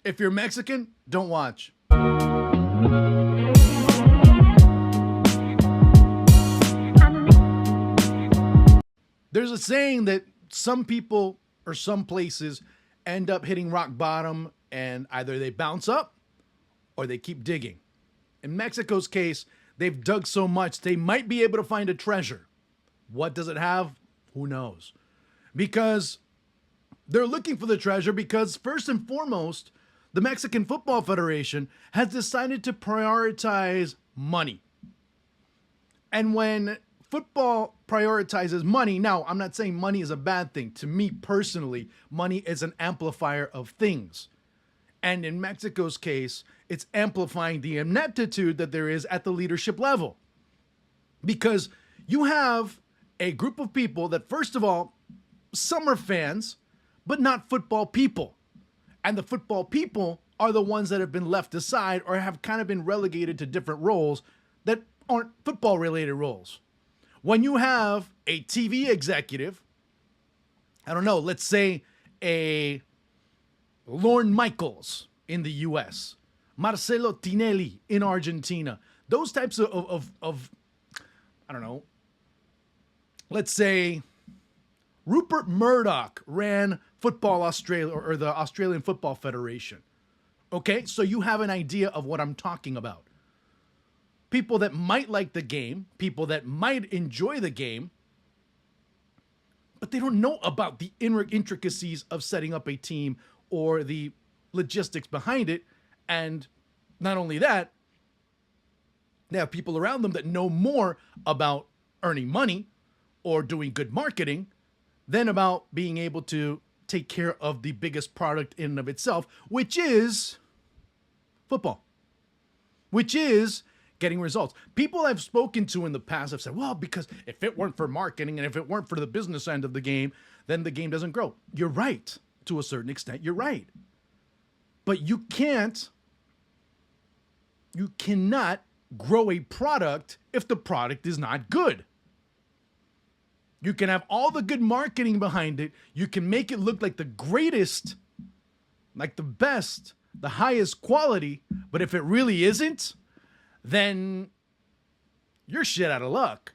If you're Mexican, don't watch. There's a saying that some people or some places end up hitting rock bottom and either they bounce up or they keep digging. In Mexico's case, they've dug so much they might be able to find a treasure. What does it have? Who knows? Because they're looking for the treasure because first and foremost, the Mexican Football Federation has decided to prioritize money. And when football prioritizes money, now I'm not saying money is a bad thing. To me personally, money is an amplifier of things. And in Mexico's case, it's amplifying the ineptitude that there is at the leadership level. Because you have a group of people that, first of all, some are fans, but not football people. And the football people are the ones that have been left aside or have kind of been relegated to different roles that aren't football-related roles. When you have a TV executive, I don't know, let's say a Lorne Michaels in the US, Marcelo Tinelli in Argentina, those types of I don't know, let's say Rupert Murdoch ran Football Australia or the Australian Football Federation. Okay, so you have an idea of what I'm talking about. People that might like the game, people that might enjoy the game, but they don't know about the intricacies of setting up a team or the logistics behind it. And not only that, they have people around them that know more about earning money or doing good marketing than about being able to take care of the biggest product in and of itself, which is football, which is getting results. People I've spoken to in the past have said, well, because if it weren't for marketing and if it weren't for the business end of the game, then the game doesn't grow. You're right. To a certain extent, you're right. But you cannot grow a product if the product is not good. You can have all the good marketing behind it. You can make it look like the greatest, like the best, the highest quality. But if it really isn't, then you're shit out of luck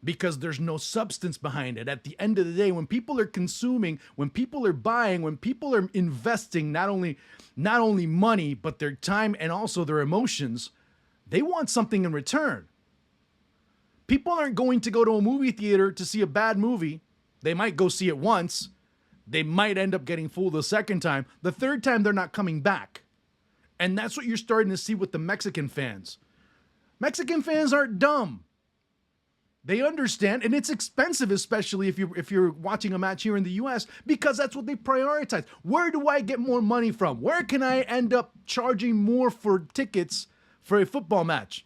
because there's no substance behind it. At the end of the day, when people are consuming, when people are buying, when people are investing not only money, but their time and also their emotions, they want something in return. People aren't going to go to a movie theater to see a bad movie. They might go see it once. They might end up getting fooled the second time. The third time, they're not coming back. And that's what you're starting to see with the Mexican fans. Mexican fans aren't dumb. They understand, and it's expensive, especially if you're watching a match here in the US, because that's what they prioritize. Where do I get more money from? Where can I end up charging more for tickets for a football match?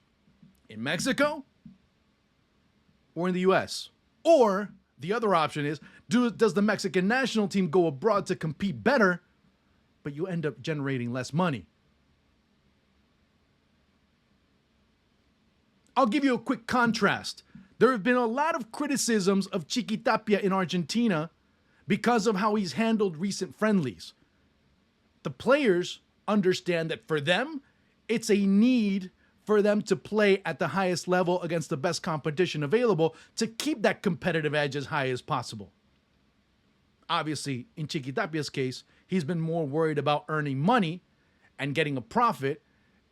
In Mexico or in the US? Or the other option is, does the Mexican national team go abroad to compete better, but you end up generating less money? I'll give you a quick contrast. There have been a lot of criticisms of Chiquitapia in Argentina because of how he's handled recent friendlies. The players understand that for them, it's a need for them to play at the highest level against the best competition available to keep that competitive edge as high as possible. Obviously, in Chiquitapia's case, he's been more worried about earning money and getting a profit,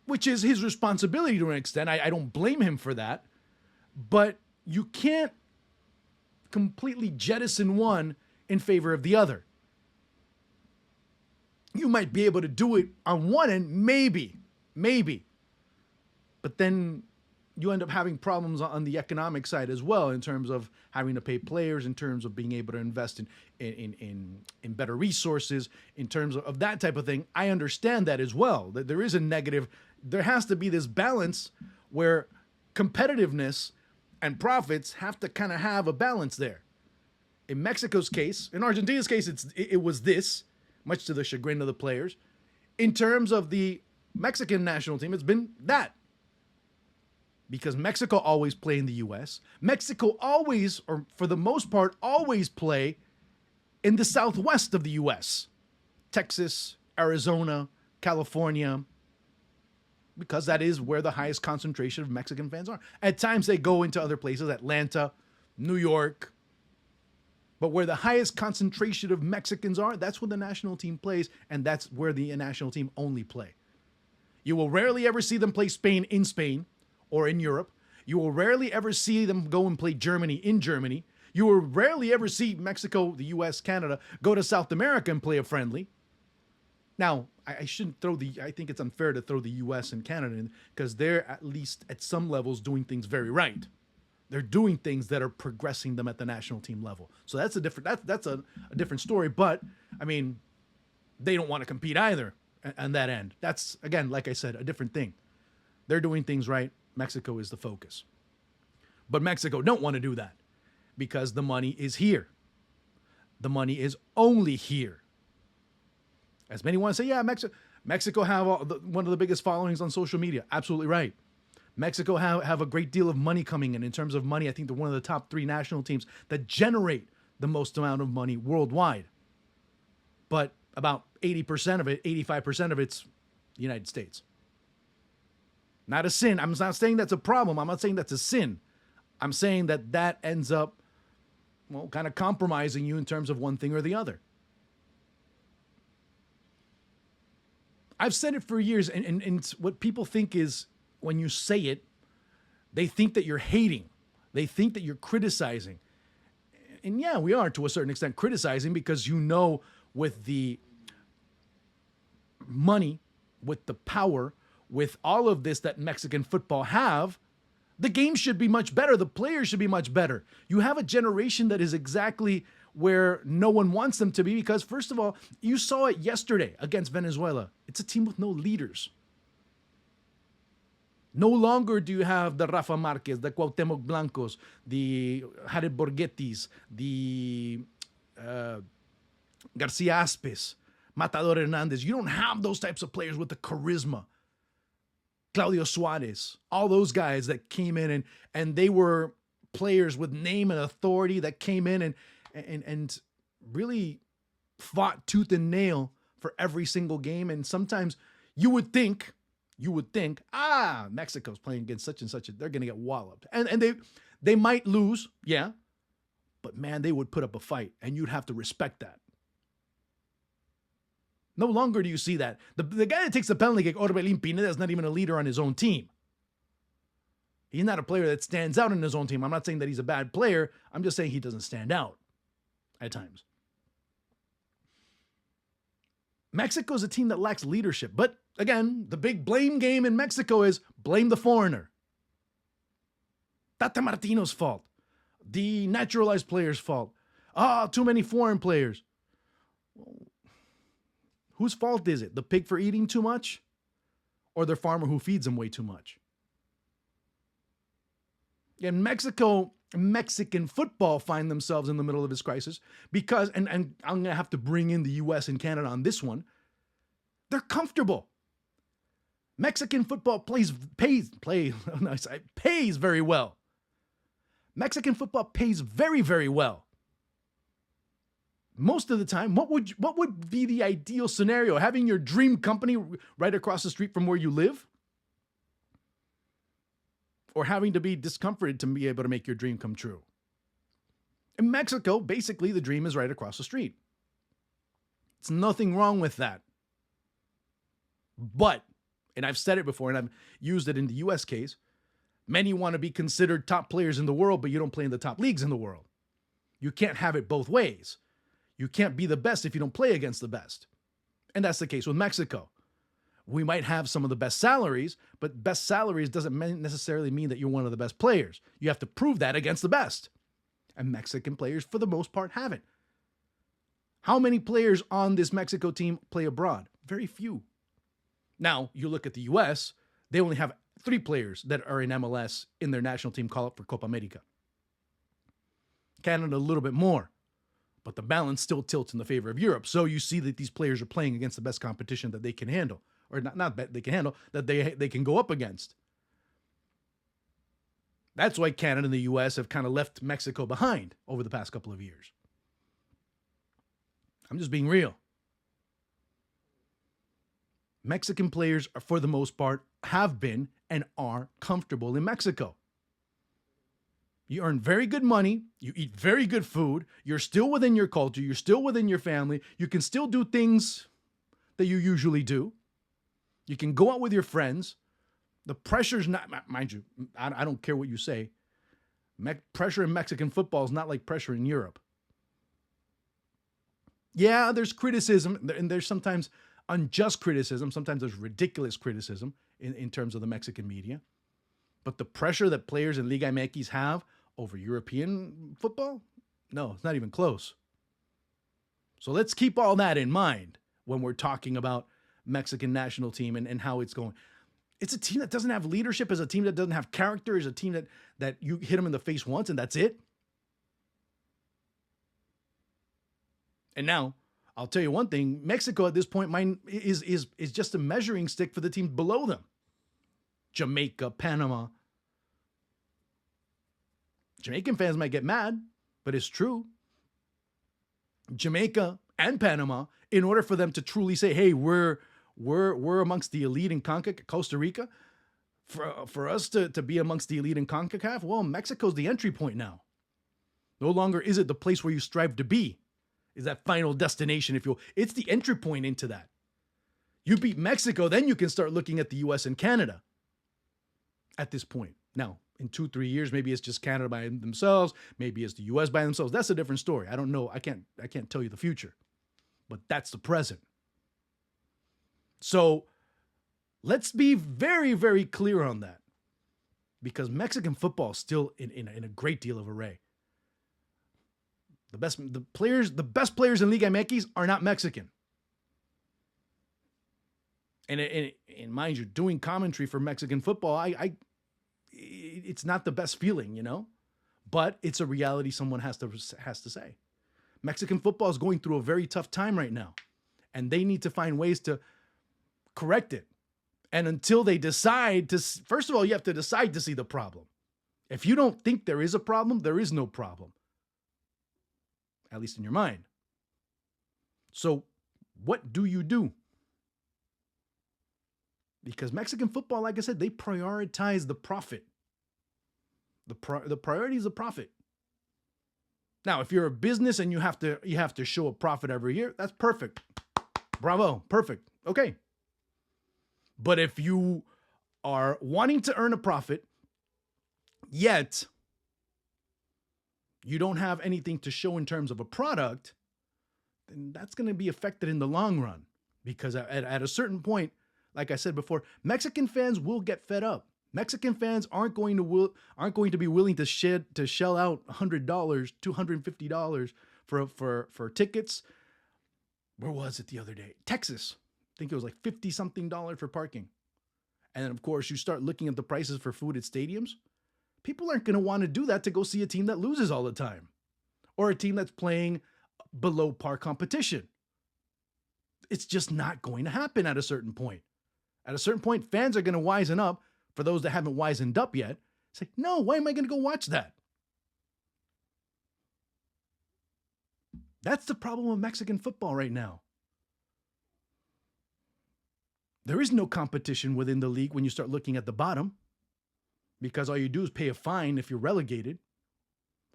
which is his responsibility to an extent. I don't blame him for that. But you can't completely jettison one in favor of the other. You might be able to do it on one end, maybe. But then you end up having problems on the economic side as well, in terms of having to pay players, in terms of being able to invest in better resources, in terms of that type of thing. I understand that as well, that there is a negative. There has to be this balance where competitiveness and profits have to kind of have a balance there. In Mexico's case, in Argentina's case, it was this, much to the chagrin of the players. In terms of the Mexican national team, it's been that. Because Mexico always play in the U.S. Mexico always, or for the most part, always play in the southwest of the U.S. Texas, Arizona, California, because that is where the highest concentration of Mexican fans are. At times they go into other places, Atlanta, New York, but where the highest concentration of Mexicans are, that's where the national team plays, and that's where the national team only play. You will rarely ever see them play Spain in Spain or in Europe. You will rarely ever see them go and play Germany in Germany. You will rarely ever see Mexico, the US, Canada go to South America and play a friendly. Now, I shouldn't I think it's unfair to throw the US and Canada in because they're at least at some levels doing things very right. They're doing things that are progressing them at the national team level. So that's a different story. But I mean, they don't want to compete either on that end. That's, again, like I said, a different thing. They're doing things right. Mexico is the focus. But Mexico don't want to do that because the money is here. The money is only here. As many want to say, yeah, Mexico have one of the biggest followings on social media. Absolutely right. Mexico have a great deal of money coming in terms of money. I think they're one of the top 3 national teams that generate the most amount of money worldwide. But about 80% of it, 85% of it's the United States. Not a sin. I'm not saying that's a problem. I'm not saying that's a sin. I'm saying that ends up, well, kind of compromising you in terms of one thing or the other. I've said it for years, and what people think is when you say it, they think that you're hating. They think that you're criticizing. And yeah, we are to a certain extent criticizing because with the money, with the power, with all of this that Mexican football have, the game should be much better. The players should be much better. You have a generation that is exactly where no one wants them to be because, first of all, you saw it yesterday against Venezuela. It's a team with no leaders. No longer do you have the Rafa Marquez, the Cuauhtemoc Blancos, the Jared Borghettis, the Garcia Aspes, Matador Hernandez. You don't have those types of players with the charisma. Claudio Suarez, all those guys that came in and they were players with name and authority that came in and really fought tooth and nail for every single game. And sometimes you would think, Mexico's playing against such and such, they're going to get walloped. And they might lose, yeah, but man, they would put up a fight and you'd have to respect that. No longer do you see that. The guy that takes the penalty kick, Orbelín Pineda, is not even a leader on his own team. He's not a player that stands out in his own team. I'm not saying that he's a bad player. I'm just saying he doesn't stand out at times. Mexico's a team that lacks leadership. But again, the big blame game in Mexico is blame the foreigner. Tata Martino's fault. The naturalized player's fault. Too many foreign players. Well, whose fault is it? The pig for eating too much? Or the farmer who feeds him way too much? In Mexico, Mexican football find themselves in the middle of this crisis because, and I'm going to have to bring in the US and Canada on this one, they're comfortable. Mexican football pays very well. Mexican football pays very, very well. Most of the time, what would be the ideal scenario? Having your dream company right across the street from where you live? Or having to be discomforted to be able to make your dream come true? In Mexico, basically, the dream is right across the street. It's nothing wrong with that. But, and I've said it before, and I've used it in the US case, many want to be considered top players in the world, but you don't play in the top leagues in the world. You can't have it both ways. You can't be the best if you don't play against the best. And that's the case with Mexico. We might have some of the best salaries, but best salaries doesn't necessarily mean that you're one of the best players. You have to prove that against the best. And Mexican players, for the most part, haven't. How many players on this Mexico team play abroad? Very few. Now, you look at the US, they only have 3 players that are in MLS in their national team call-up for Copa America. Canada, a little bit more. But the balance still tilts in the favor of Europe. So you see that these players are playing against the best competition that they can handle. Or not they can handle, that they can go up against. That's why Canada and the US have kind of left Mexico behind over the past couple of years. I'm just being real. Mexican players, for the most part, have been and are comfortable in Mexico. You earn very good money. You eat very good food. You're still within your culture. You're still within your family. You can still do things that you usually do. You can go out with your friends. The pressure's not, mind you, I don't care what you say. Pressure in Mexican football is not like pressure in Europe. Yeah, there's criticism, and there's sometimes unjust criticism. Sometimes there's ridiculous criticism in terms of the Mexican media. But the pressure that players in Liga MX have over European football, no, it's not even close. So let's keep all that in mind when we're talking about Mexican national team and how it's going. It's a team that doesn't have leadership, is a team that doesn't have character, is a team that you hit them in the face once and that's it. And now, I'll tell you one thing, Mexico at this point is just a measuring stick for the teams below them. Jamaica, Panama. Jamaican fans might get mad, but it's true. Jamaica and Panama, in order for them to truly say, hey, we're amongst the elite in CONCACAF, Costa Rica, for us to be amongst the elite in CONCACAF, well, Mexico's the entry point now. No longer is it the place where you strive to be, is that final destination, if you will. It's the entry point into that. You beat Mexico, then you can start looking at the U.S. and Canada at this point. Now, in 2-3 years, maybe it's just Canada by themselves. Maybe it's the U.S. by themselves. That's a different story. I don't know. I can't tell you the future, but that's the present. So let's be very, very clear on that, because Mexican football is still in a great deal of array. The best players in Liga MX are not Mexican. And mind you, doing commentary for Mexican football, it's not the best feeling, you know, but it's a reality someone has to say. Mexican football is going through a very tough time right now, and they need to find ways to correct it. And until they decide to, first of all, you have to decide to see the problem. If you don't think there is a problem, there is no problem, at least in your mind. So what do you do? Because Mexican football, like I said, they prioritize the profit. The priority is the profit. Now, if you're a business and you have to show a profit every year, that's perfect. Bravo, perfect. Okay. But if you are wanting to earn a profit, yet you don't have anything to show in terms of a product, then that's going to be affected in the long run. Because at a certain point, like I said before, Mexican fans will get fed up. Mexican fans aren't going to be willing to shell out $100, $250 for tickets. Where was it the other day? Texas. I think it was like $50-something for parking. And then, of course, you start looking at the prices for food at stadiums. People aren't going to want to do that to go see a team that loses all the time, or a team that's playing below par competition. It's just not going to happen at a certain point. At a certain point, fans are going to wisen up. For those that haven't wisened up yet, say, no, why am I going to go watch that? That's the problem with Mexican football right now. There is no competition within the league when you start looking at the bottom, because all you do is pay a fine if you're relegated,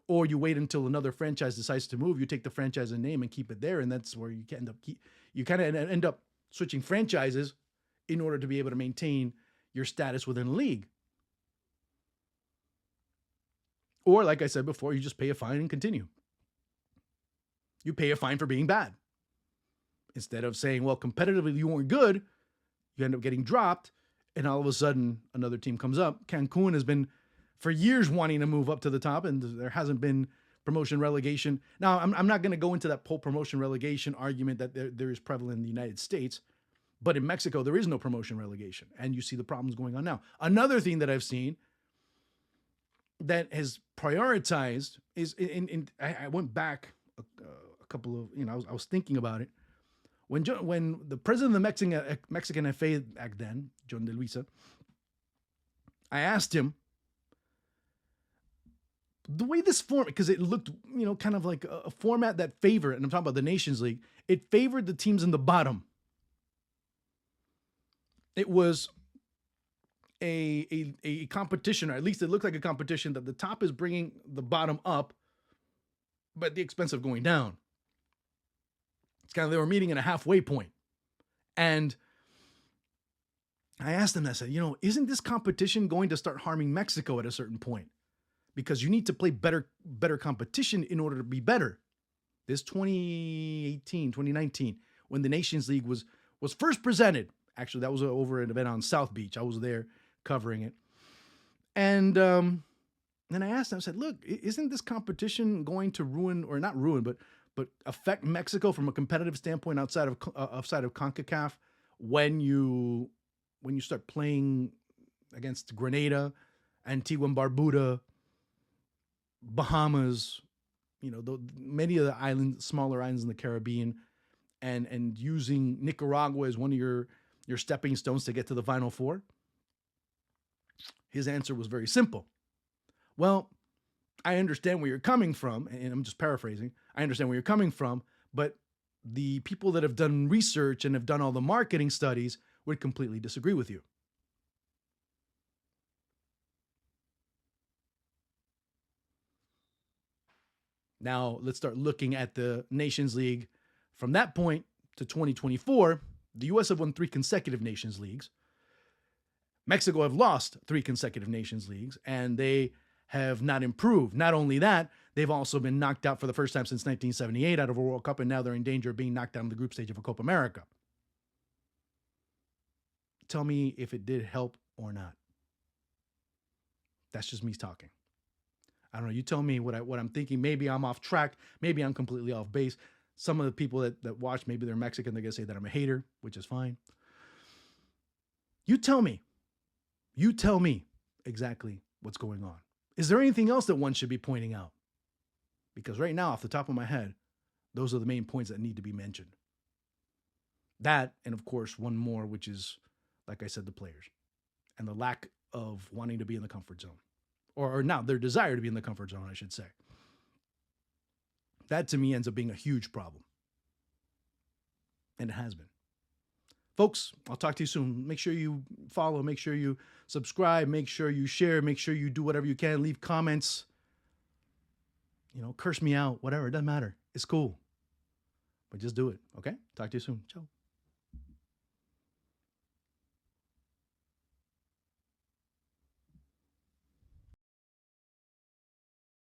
or you wait until another franchise decides to move. You take the franchise name and keep it there, and that's where you kind of end up switching franchises in order to be able to maintain your status within the league. Or, like I said before, you just pay a fine and continue. You pay a fine for being bad. Instead of saying, well, competitively you weren't good, you end up getting dropped, and all of a sudden another team comes up. Cancun has been for years wanting to move up to the top, and there hasn't been promotion relegation. Now, I'm not going to go into that whole promotion relegation argument that there is prevalent in the United States. But in Mexico, there is no promotion relegation, and you see the problems going on now. Another thing that I've seen that has prioritized is, I went back a couple of, I was thinking about it. When the president of the Mexican FA back then, John de Luisa, I asked him, the way this format, because it looked, kind of like a format that favored, and I'm talking about the Nations League, it favored the teams in the bottom. it was a competition, or at least it looked like a competition that the top is bringing the bottom up, but at the expense of going down. It's kind of, they were meeting in a halfway point. And I asked them, I said, isn't this competition going to start harming Mexico at a certain point? Because you need to play better competition in order to be better. This 2018, 2019, when the Nations League was first presented. Actually, that was over an event on South Beach. I was there covering it. And then I asked them, I said, look, isn't this competition going to ruin, or not ruin, but affect Mexico from a competitive standpoint outside of CONCACAF when you start playing against Grenada, Antigua and Barbuda, Bahamas, many of the smaller islands in the Caribbean, and using Nicaragua as one of your stepping stones to get to the Final Four? His answer was very simple. Well, I understand where you're coming from, and I'm just paraphrasing. I understand where you're coming from, but the people that have done research and have done all the marketing studies would completely disagree with you. Now, let's start looking at the Nations League. From that point to 2024, the U.S. have won 3 consecutive Nations Leagues. Mexico have lost 3 consecutive Nations Leagues, and they have not improved. Not only that, they've also been knocked out for the first time since 1978 out of a World Cup, and now they're in danger of being knocked out in the group stage of a Copa America. Tell me if it did help or not. That's just me talking. I don't know. You tell me what I'm thinking. Maybe I'm off track. Maybe I'm completely off base. Some of the people that watch, maybe they're Mexican. They're going to say that I'm a hater, which is fine. You tell me. You tell me exactly what's going on. Is there anything else that one should be pointing out? Because right now, off the top of my head, those are the main points that need to be mentioned. That, and of course, one more, which is, like I said, the players and the lack of wanting to be in the comfort zone. Or now their desire to be in the comfort zone, I should say. That to me ends up being a huge problem. And it has been. Folks, I'll talk to you soon. Make sure you follow, make sure you subscribe, make sure you share, make sure you do whatever you can, leave comments, curse me out, whatever, it doesn't matter. It's cool. But just do it, okay? Talk to you soon. Ciao.